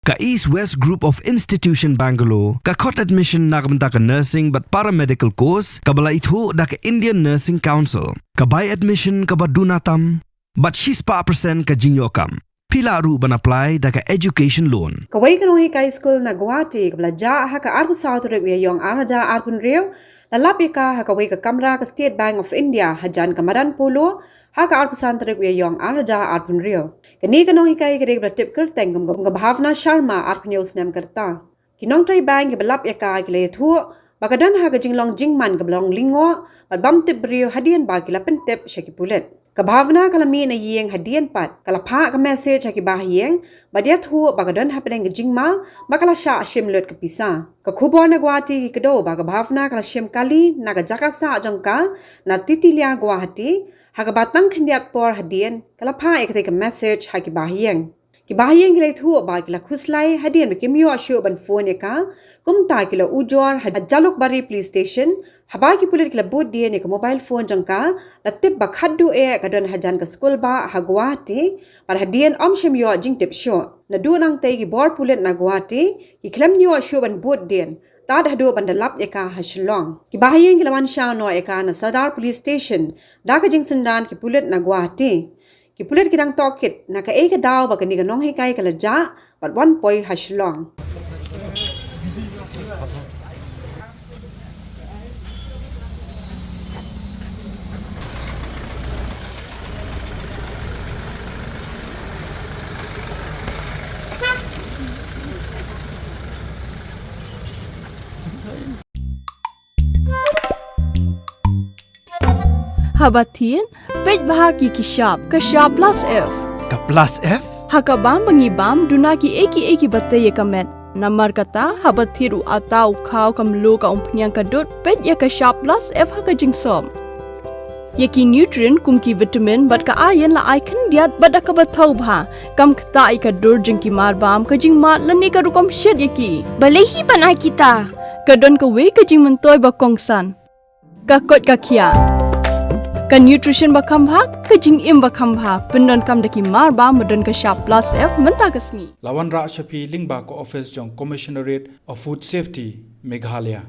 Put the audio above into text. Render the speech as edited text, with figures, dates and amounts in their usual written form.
Ka East West Group of Institution Bangalore, ka khot admission nakamta ka nursing but paramedical course, ka bala ithu da ka Indian Nursing Council, ka buy admission ka badunatam, but she's pa percent ka jingyokam. Pila ru ban apply da ka education loan. Kawai ka Nonghikai school na Guwahati, ka bala ja ha ka arku South Rek yong araja arkun Briew, lalap ka ha kawai ka kamra ka State Bank of India, hajan ka madan Polo, ha ka arku Santrek yong araja arkun Briew. Kani ka Nonghikai ka rek tip kerteng ka Bhavna Sharma arkun yos nam kerta. Kinong tray bank ka balap ka kile thu, bakadan ha ka Jinglong Jingbym ka balong Lyngngoh, bat bam tip Briew hadian ba kila pentip syaki pulet. Kabhavna kalami na yeng hadian pat, kalapa ka message haki bahiyeng, badiat hu bagadon hapedeng ke jingma, bakala sya ashim lut kapisa. Kakubor na Guwahati kikado bagabhavna kala shim kali na kajakasa ajangka na titilia Guwahati, hakabatang kendiat por hadian, kalapa ikate ka message haki bahiyeng. Kibahiyeng kila itu ba kila kuslay hadian bekimyo asyo ban phone ka kumta kila ujor hajaluk bari police station haba ki pulit kila bud dia ni ka mobile phone jangka latip ba khaddu kadon hajan ka school ba Guwahati par hadian shemyo jingtip syo na du nang tay ki bor pulit na Guwahati ki klem nyo asyo ban bud din tad hadu ban dalap ka Shillong kibahiyeng kila wan sha no ka na Sadar police station da ka jingsendan ki pulit na Guwahati. Kipulit kirang tokit na ka daw baga ni ka Nonghikai ka laja pat 1 poy Shillong. Habatin, pej bahagi ki sharp plus F. Ka plus F? Hakabam bangibam dunaki eki batay kamet. Namar kata habathiru atau kau kamlu ka umpnyang kadut pej ya ka sharp plus F haka jingsom. Yaki nutrient kumki vitamin bat ka iron la ikan diat bat ka bathau bha kam kta ka dur jingki marbam ka jingmat lani ka rukom shed yaki. Balehi panai kita. Kadon ka we ka jingmentoy ba kongsan. Ka kot ka kia. Ka nutrition bakam bha ka Jingbym bakam bha pendon kam daki mar ba medon ka sharp plus F menta kasni Lawan Ra Shafi Lingba ko office jong Commissionerate of Food Safety Meghalaya